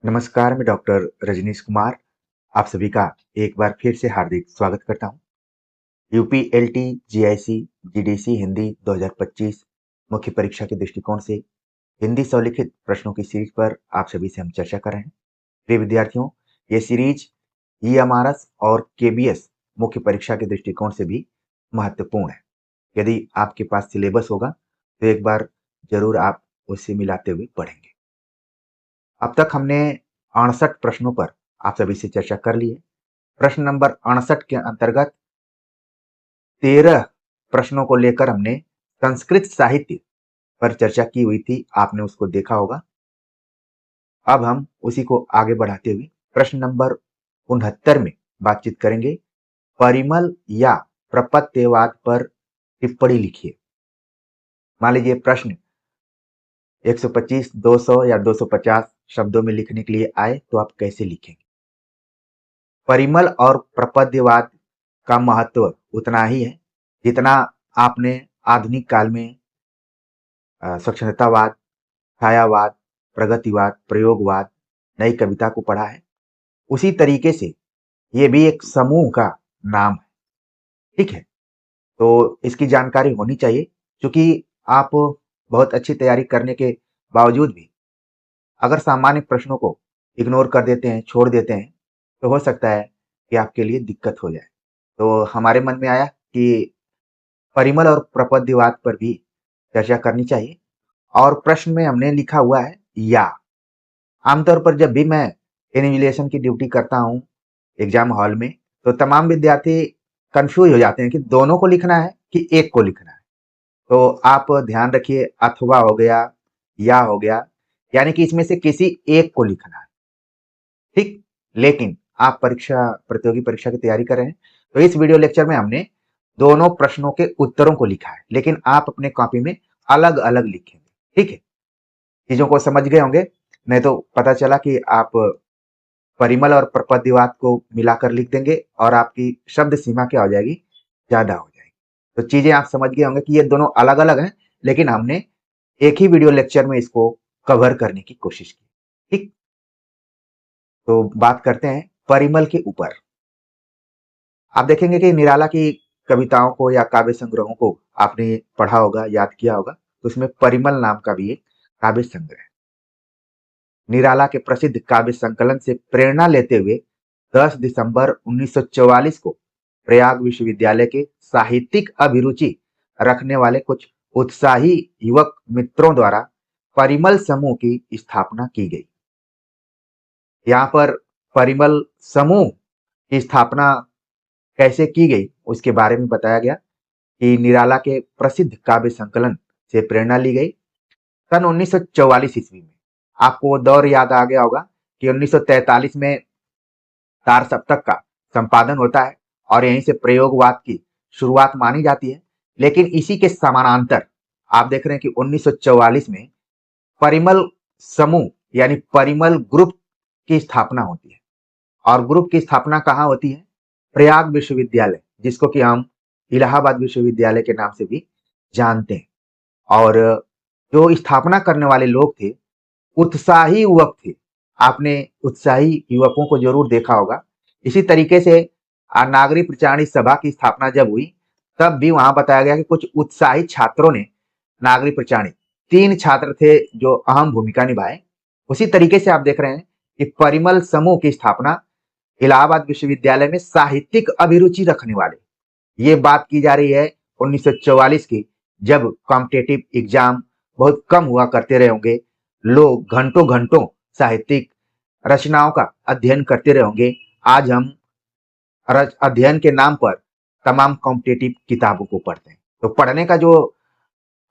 नमस्कार, मैं डॉक्टर रजनीश कुमार आप सभी का एक बार फिर से हार्दिक स्वागत करता हूं। यूपीएलटी, जीआईसी, जीडीसी हिंदी 2025 मुख्य परीक्षा के दृष्टिकोण से हिंदी स्वलिखित प्रश्नों की सीरीज पर आप सभी से हम चर्चा कर रहे हैं। प्रिय विद्यार्थियों, ये सीरीज ईएमआरएस और केबीएस मुख्य परीक्षा के दृष्टिकोण से भी महत्वपूर्ण है। यदि आपके पास सिलेबस होगा तो एक बार जरूर आप उससे मिलाते हुए पढ़ेंगे। अब तक हमने 68 प्रश्नों पर आप सभी से चर्चा कर ली है। प्रश्न नंबर 68 के अंतर्गत 13 प्रश्नों को लेकर हमने संस्कृत साहित्य पर चर्चा की हुई थी, आपने उसको देखा होगा। अब हम उसी को आगे बढ़ाते हुए प्रश्न नंबर 69 में बातचीत करेंगे। परिमल या प्रपत्यवाद पर टिप्पणी लिखिए। मान लीजिए प्रश्न 125, 200 या 250 शब्दों में लिखने के लिए आए तो आप कैसे लिखेंगे? परिमल और प्रपद्यवाद का महत्व उतना ही है जितना आपने आधुनिक काल में स्वच्छंदतावाद, छायावाद, प्रगतिवाद, प्रयोगवाद, नई कविता को पढ़ा है। उसी तरीके से ये भी एक समूह का नाम है। ठीक है, तो इसकी जानकारी होनी चाहिए, क्योंकि आप बहुत अच्छी तैयारी करने के बावजूद भी अगर सामान्य प्रश्नों को इग्नोर कर देते हैं, छोड़ देते हैं, तो हो सकता है कि आपके लिए दिक्कत हो जाए। तो हमारे मन में आया कि परिमल और प्रपद्यवाद पर भी चर्चा करनी चाहिए। और प्रश्न में हमने लिखा हुआ है या। आमतौर पर जब भी मैं इन्विजिलेशन की ड्यूटी करता हूँ एग्जाम हॉल में, तो तमाम विद्यार्थी कंफ्यूज हो जाते हैं कि दोनों को लिखना है कि एक को लिखना है। तो आप ध्यान रखिए, अथवा हो गया, या हो गया, यानी कि इसमें से किसी एक को लिखना है। ठीक, लेकिन आप प्रतियोगी परीक्षा की तैयारी कर रहे हैं, तो इस वीडियो लेक्चर में हमने दोनों प्रश्नों के उत्तरों को लिखा है, लेकिन आप अपने कॉपी में अलग अलग लिखेंगे। ठीक है, चीजों को समझ गए होंगे। नहीं तो पता चला कि आप परिमल और प्रपद्यवाद को मिलाकर लिख देंगे और आपकी शब्द सीमा क्या हो जाएगी, ज्यादा हो जाएगी। तो चीजें आप समझ गए होंगे कि ये दोनों अलग अलग हैं, लेकिन हमने एक ही वीडियो लेक्चर में इसको कवर करने की कोशिश की। ठीक, तो बात करते हैं परिमल के ऊपर। आप देखेंगे कि निराला की कविताओं को या काव्य संग्रहों को आपने पढ़ा होगा, याद किया होगा, तो उसमें परिमल नाम का भी एक काव्य संग्रह है। निराला के प्रसिद्ध काव्य संकलन से प्रेरणा लेते हुए 10 दिसंबर 1944 को प्रयाग विश्वविद्यालय के साहित्यिक अभिरुचि रखने वाले कुछ उत्साही युवक मित्रों द्वारा परिमल समूह की स्थापना की गई। यहाँ पर परिमल समूह की स्थापना कैसे की गई उसके बारे में बताया गया कि निराला के प्रसिद्ध काव्य संकलन से प्रेरणा ली गई। सन 1944 ईस्वी में आपको वो दौर याद आ गया होगा कि 1943 में तार सप्तक का संपादन होता है और यहीं से प्रयोगवाद की शुरुआत मानी जाती है। लेकिन इसी के समानांतर आप देख रहे हैं कि 1944 में परिमल समूह यानी परिमल ग्रुप की स्थापना होती है। और ग्रुप की स्थापना कहाँ होती है? प्रयाग विश्वविद्यालय, जिसको कि हम इलाहाबाद विश्वविद्यालय के नाम से भी जानते हैं। और जो स्थापना करने वाले लोग थे, उत्साही युवक थे। आपने उत्साही युवकों को जरूर देखा होगा। इसी तरीके से नागरिक प्रचारणी सभा की स्थापना जब हुई, तब भी वहां बताया गया कि कुछ उत्साही छात्रों ने नागरिक प्रचारणी, 3 छात्र थे जो अहम भूमिका निभाए। उसी तरीके से आप देख रहे हैं कि परिमल समूह की स्थापना इलाहाबाद विश्वविद्यालय में साहित्यिक अभिरुचि रखने वाले, ये बात की जा रही है 1944 की, जब कॉम्पिटेटिव एग्जाम बहुत कम हुआ करते रहे होंगे, लोग घंटों घंटों साहित्यिक रचनाओं का अध्ययन करते रहे होंगे। आज हम अध्ययन के नाम पर तमाम कॉम्पिटेटिव किताबों को पढ़ते हैं। तो पढ़ने का जो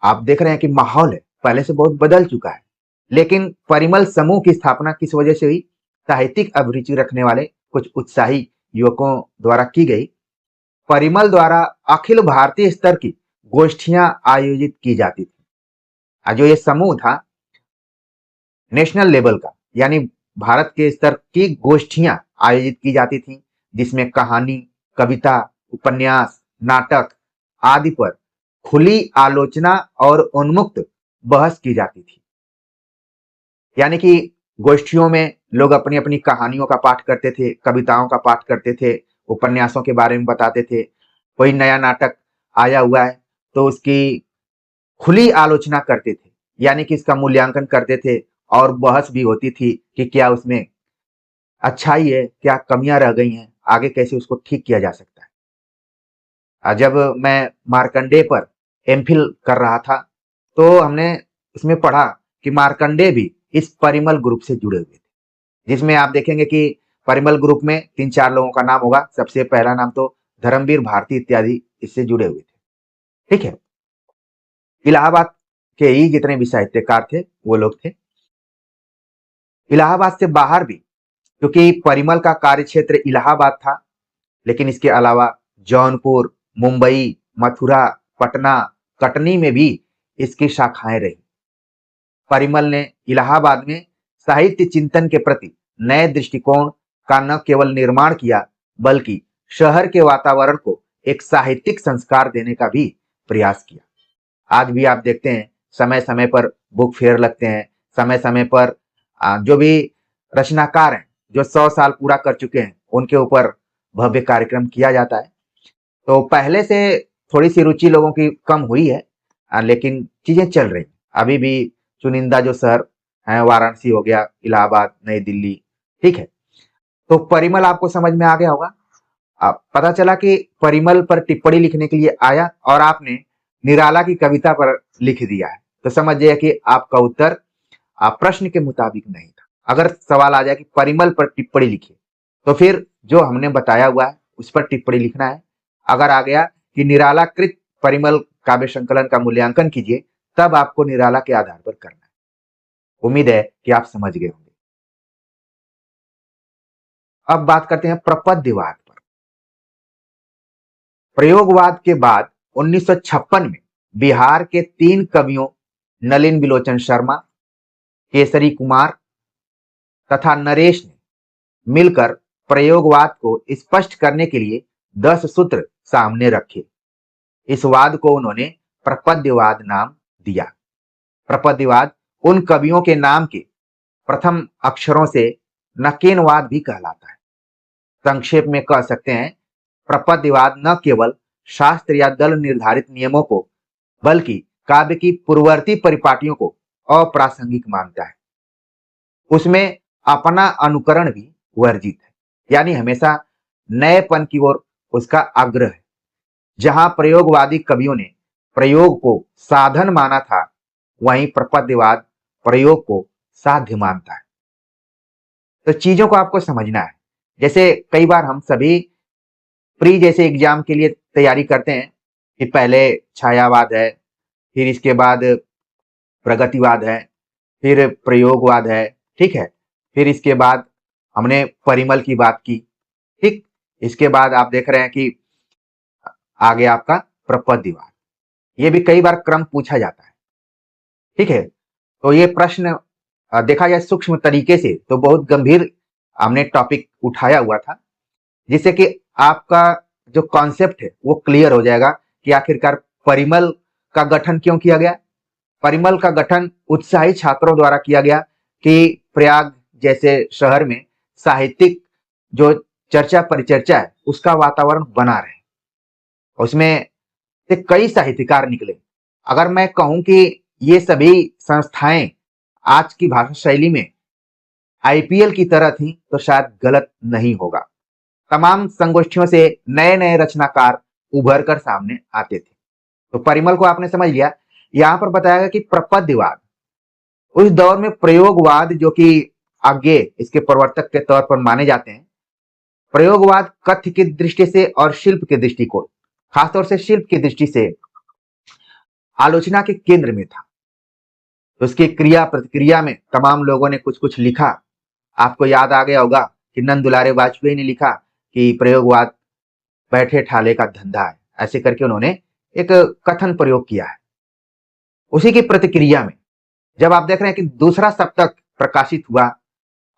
आप देख रहे हैं कि माहौल है, पहले से बहुत बदल चुका है। लेकिन परिमल समूह की स्थापना किस वजह से हुई? साहित्यिक अभिरुचि रखने वाले कुछ उत्साही युवकों द्वारा की गई। परिमल द्वारा अखिल भारतीय स्तर की गोष्ठियां आयोजित की जाती थी। जो ये समूह था नेशनल लेवल का, यानी भारत के स्तर की गोष्ठियां आयोजित की जाती थी, जिसमें कहानी, कविता, उपन्यास, नाटक आदि पर खुली आलोचना और उन्मुक्त बहस की जाती थी। यानी कि गोष्ठियों में लोग अपनी अपनी कहानियों का पाठ करते थे, कविताओं का पाठ करते थे, उपन्यासों के बारे में बताते थे। कोई नया नाटक आया हुआ है तो उसकी खुली आलोचना करते थे, यानी कि इसका मूल्यांकन करते थे और बहस भी होती थी कि क्या उसमें अच्छाई है, क्या कमियां रह गई हैं, आगे कैसे उसको ठीक किया जा सकता है। जब मैं मार्कंडेय पर एमफिल कर रहा था तो हमने इसमें पढ़ा कि मार्कंडेय भी इस परिमल ग्रुप से जुड़े हुए थे, जिसमें आप देखेंगे कि परिमल ग्रुप में 3-4 लोगों का नाम होगा। सबसे पहला नाम तो धर्मवीर भारती इत्यादि इससे जुड़े हुए थे। ठीक है। इलाहाबाद के ही जितने भी साहित्यकार थे वो लोग थे। इलाहाबाद से बाहर भी, क्योंकि परिमल का कार्य क्षेत्र इलाहाबाद था, लेकिन इसके अलावा जौनपुर, मुंबई, मथुरा, पटना, कटनी में भी इसकी शाखाएं रही। परिमल ने इलाहाबाद में साहित्य चिंतन के प्रति नए दृष्टिकोण का न केवल निर्माण किया, बल्कि शहर के वातावरण को एक साहित्यिक संस्कार देने का भी प्रयास किया। आज भी आप देखते हैं समय समय पर बुक फेयर लगते हैं, समय समय पर जो भी रचनाकार हैं जो 100 साल पूरा कर चुके हैं उनके ऊपर भव्य कार्यक्रम किया जाता है। तो पहले से थोड़ी सी रुचि लोगों की कम हुई है, लेकिन चीजें चल रही। अभी भी चुनिंदा जो शहर हैं, वाराणसी हो गया, इलाहाबाद, नई दिल्ली, ठीक है। तो परिमल आपको समझ में आ गया होगा। पता चला कि परिमल पर टिप्पणी लिखने के लिए आया और आपने निराला की कविता पर लिख दिया है, तो समझ जाइए कि आपका उत्तर प्रश्न के मुताबिक नहीं था। अगर सवाल आ जाए कि परिमल पर टिप्पणी लिखिए, तो फिर जो हमने बताया हुआ है उस पर टिप्पणी लिखना है। अगर आ गया कि निराला कृत परिमल काव्य संकलन का मूल्यांकन कीजिए, तब आपको निराला के आधार पर करना है। उम्मीद है कि आप समझ गए होंगे। अब बात करते हैं प्रपद्यवाद पर। प्रयोगवाद के बाद 1956 में बिहार के 3 कवियों नलिन बिलोचन शर्मा, केसरी कुमार तथा नरेश ने मिलकर प्रयोगवाद को स्पष्ट करने के लिए 10 सूत्र सामने रखे। इस वाद को उन्होंने प्रपद्यवाद नाम दिया। प्रपद्यवाद उन कवियों के नाम के प्रथम अक्षरों से नकेनवाद भी कहलाता है। संक्षेप में कह सकते हैं, प्रपद्यवाद न केवल शास्त्र या दल निर्धारित नियमों को, बल्कि काव्य की पूर्ववर्ती परिपाटियों को अप्रासंगिक मानता है। उसमें अपना अनुकरण भी वर्जित है, यानी हमेशा नएपन की ओर उसका आग्रह है। जहां प्रयोगवादी कवियों ने प्रयोग को साधन माना था, वहीं प्रपद्यवाद प्रयोग को साध्य मानता है। तो चीजों को आपको समझना है। जैसे कई बार हम सभी प्री जैसे एग्जाम के लिए तैयारी करते हैं कि पहले छायावाद है, फिर इसके बाद प्रगतिवाद है, फिर प्रयोगवाद है, ठीक है। फिर इसके बाद हमने परिमल की बात की, ठीक। इसके बाद आप देख रहे हैं कि आगे आपका प्रपद्यवाद। ये भी कई बार क्रम पूछा जाता है, ठीक है। तो ये प्रश्न देखा जाए सूक्ष्म तरीके से तो बहुत गंभीर हमने टॉपिक उठाया हुआ था, जिससे कि आपका जो कॉन्सेप्ट है वो क्लियर हो जाएगा कि आखिरकार परिमल का गठन क्यों किया गया। परिमल का गठन उत्साही छात्रों द्वारा किया गया कि प्रयाग जैसे शहर में साहित्यिक जो चर्चा परिचर्चा है उसका वातावरण बना रहे। उसमें से कई साहित्यकार निकले। अगर मैं कहूं कि ये सभी संस्थाएं आज की भाषा शैली में आईपीएल की तरह थी, तो शायद गलत नहीं होगा। तमाम संगोष्ठियों से नए नए रचनाकार उभर कर सामने आते थे। तो परिमल को आपने समझ लिया। यहां पर बताया गया कि प्रपद्यवाद उस दौर में प्रयोगवाद, जो कि आगे इसके प्रवर्तक के तौर पर माने जाते हैं, प्रयोगवाद कथ्य की दृष्टि से और शिल्प के दृष्टिकोण, खासतौर से शिल्प की दृष्टि से आलोचना के केंद्र में था। तो उसकी क्रिया प्रतिक्रिया में तमाम लोगों ने कुछ कुछ लिखा। आपको याद आ गया होगा कि नंद दुलारे वाजपेयी ने लिखा कि प्रयोगवाद बैठे ठाले का धंधा है, ऐसे करके उन्होंने एक कथन प्रयोग किया है। उसी की प्रतिक्रिया में जब आप देख रहे हैं कि दूसरा सप्तक प्रकाशित हुआ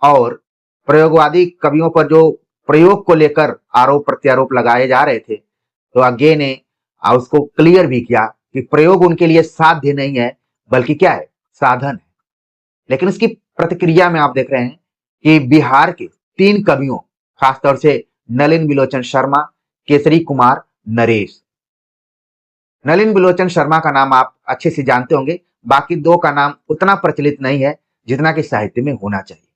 और प्रयोगवादी कवियों पर जो प्रयोग को लेकर आरोप प्रत्यारोप लगाए जा रहे थे, तो आगे ने उसको क्लियर भी किया कि प्रयोग उनके लिए साध्य नहीं है, बल्कि क्या है, साधन है। लेकिन उसकी प्रतिक्रिया में आप देख रहे हैं कि बिहार के 3 कवियों, खासतौर से नलिन बिलोचन शर्मा, केसरी कुमार, नरेश। नलिन बिलोचन शर्मा का नाम आप अच्छे से जानते होंगे, बाकी 2 का नाम उतना प्रचलित नहीं है जितना कि साहित्य में होना चाहिए,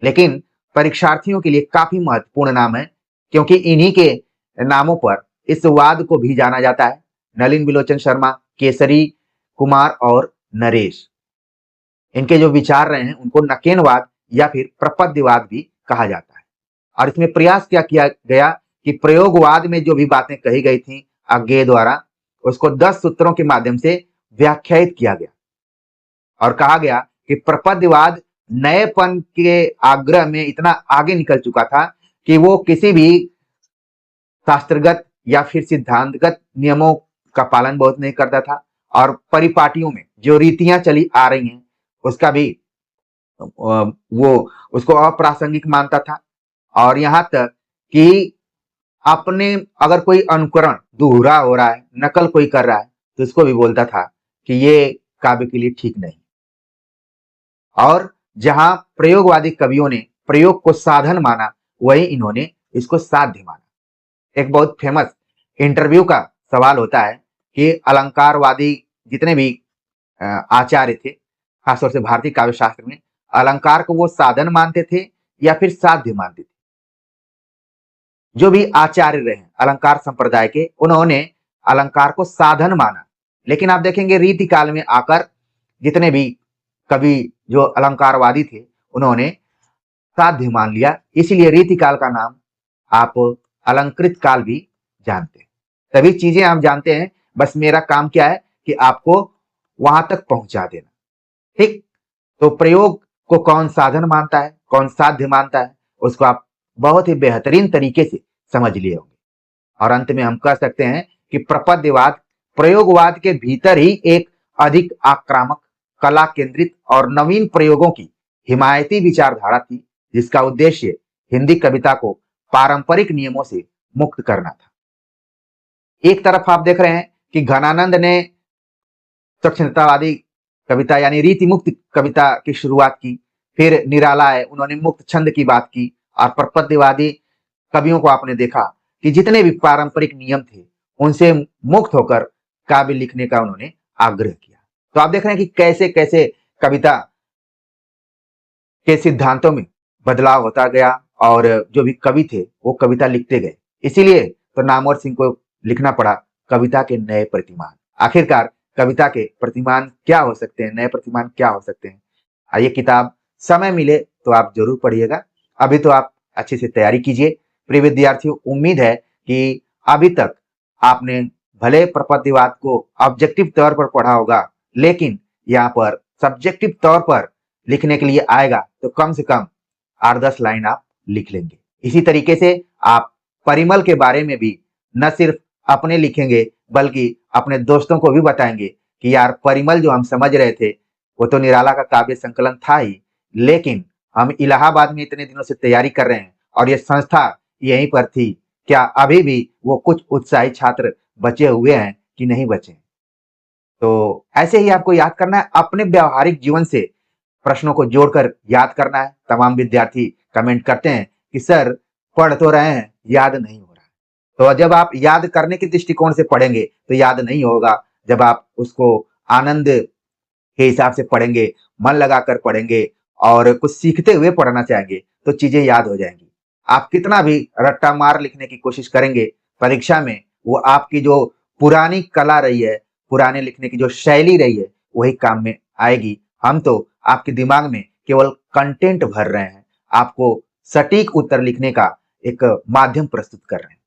लेकिन परीक्षार्थियों के लिए काफी महत्वपूर्ण नाम है, क्योंकि इन्हीं के नामों पर इस वाद को भी जाना जाता है। नलिन बिलोचन शर्मा, केसरी कुमार और नरेश, इनके जो विचार रहे हैं उनको नकेनवाद या फिर प्रपद्यवाद भी कहा जाता है। और इसमें प्रयास क्या किया गया कि प्रयोगवाद में जो भी बातें कही गई थी अज्ञेय द्वारा, उसको 10 सूत्रों के माध्यम से व्याख्यायित किया गया और कहा गया कि प्रपद्यवाद नएपन के आग्रह में इतना आगे निकल चुका था कि वो किसी भी शास्त्रगत या फिर सिद्धांतगत नियमों का पालन बहुत नहीं करता था और परिपाटियों में जो रीतियां चली आ रही हैं उसका भी वो उसको अप्रासंगिक मानता था। और यहां तक कि अपने अगर कोई अनुकरण दोहरा हो रहा है, नकल कोई कर रहा है, तो इसको भी बोलता था कि ये काव्य के लिए ठीक नहीं। और जहां प्रयोगवादी कवियों ने प्रयोग को साधन माना, वहीं इन्होंने इसको साध्य माना। एक बहुत फेमस इंटरव्यू का सवाल होता है कि अलंकारवादी जितने भी आचार्य थे, खासतौर से भारतीय काव्य शास्त्र में, अलंकार को वो साधन मानते थे या फिर साध्य मानते थे। जो भी आचार्य रहे अलंकार संप्रदाय के, उन्होंने अलंकार को साधन माना, लेकिन आप देखेंगे रीति काल में आकर जितने भी कवि जो अलंकारवादी थे उन्होंने साध्य मान लिया। इसीलिए रीति काल का नाम आप अलंकृत काल भी जानते हैं। सभी चीजें आप जानते हैं, बस मेरा काम क्या है कि आपको वहां तक पहुंचा देना। ठीक, तो प्रयोग को कौन साधन मानता है, कौन साध्य मानता है, उसको आप बहुत ही बेहतरीन तरीके से समझ लिए होंगे। और अंत में हम कह सकते हैं कि प्रपद्यवाद प्रयोगवाद के भीतर ही एक अधिक आक्रामक, कला केंद्रित और नवीन प्रयोगों की हिमायती विचारधारा थी, जिसका उद्देश्य हिंदी कविता को पारंपरिक नियमों से मुक्त करना था। एक तरफ आप देख रहे हैं कि घनानंद ने सक्षणतावादी कविता यानी रीति मुक्त कविता की शुरुआत की, फिर निराला है, उन्होंने मुक्त छंद की बात की, और प्रपद्यवादी कवियों को आपने देखा कि जितने भी पारंपरिक नियम थे उनसे मुक्त होकर काव्य लिखने का उन्होंने आग्रह किया। तो आप देख रहे हैं कि कैसे कैसे कविता के सिद्धांतों में बदलाव होता गया और जो भी कवि थे वो कविता लिखते गए। इसीलिए तो नामवर सिंह को लिखना पड़ा कविता के नए प्रतिमान। आखिरकार कविता के प्रतिमान क्या हो सकते हैं, नए प्रतिमान क्या हो सकते हैं। ये किताब समय मिले तो आप जरूर पढ़िएगा। अभी तो आप अच्छे से तैयारी कीजिए। प्रिय विद्यार्थियों, उम्मीद है कि अभी तक आपने भले प्रपद्यवाद को ऑब्जेक्टिव तौर पर पढ़ा होगा, लेकिन यहाँ पर सब्जेक्टिव तौर पर लिखने के लिए आएगा तो कम से कम 8-10 लाइन आप लिख लेंगे। इसी तरीके से आप परिमल के बारे में भी न सिर्फ अपने लिखेंगे बल्कि अपने दोस्तों को भी बताएंगे कि यार परिमल जो हम समझ रहे थे वो तो निराला का काव्य संकलन था ही, लेकिन हम इलाहाबाद में इतने दिनों से तैयारी कर रहे हैं और ये संस्था यहीं पर थी, क्या अभी भी वो कुछ उत्साही छात्र बचे हुए हैं कि नहीं बचे। तो ऐसे ही आपको याद करना है, अपने व्यवहारिक जीवन से प्रश्नों को जोड़कर याद करना है। तमाम विद्यार्थी कमेंट करते हैं कि सर पढ़ तो रहे हैं, याद नहीं हो रहा है। तो जब आप याद करने के दृष्टिकोण से पढ़ेंगे तो याद नहीं होगा, जब आप उसको आनंद के हिसाब से पढ़ेंगे, मन लगाकर पढ़ेंगे और कुछ सीखते हुए पढ़ना चाहेंगे तो चीजें याद हो जाएंगी। आप कितना भी रट्टा मार लिखने की कोशिश करेंगे, परीक्षा में वो आपकी जो पुरानी कला रही है, पुराने लिखने की जो शैली रही है, वही काम में आएगी। हम तो आपके दिमाग में केवल कंटेंट भर रहे हैं, आपको सटीक उत्तर लिखने का एक माध्यम प्रस्तुत कर रहे हैं।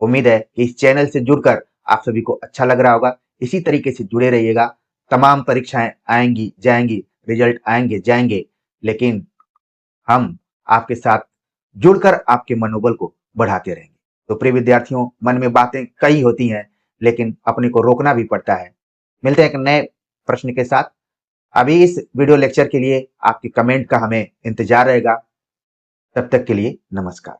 उम्मीद है कि इस चैनल से जुड़कर आप सभी को अच्छा लग रहा होगा। इसी तरीके से जुड़े रहिएगा। तमाम परीक्षाएं आएंगी जाएंगी, रिजल्ट आएंगे जाएंगे, लेकिन हम आपके साथ जुड़कर आपके मनोबल को बढ़ाते रहेंगे। तो प्रिय विद्यार्थियों, मन में बातें कई होती हैं, लेकिन अपने को रोकना भी पड़ता है। मिलते हैं एक नए प्रश्न के साथ। अभी इस वीडियो लेक्चर के लिए आपके कमेंट का हमें इंतजार रहेगा। तब तक के लिए नमस्कार।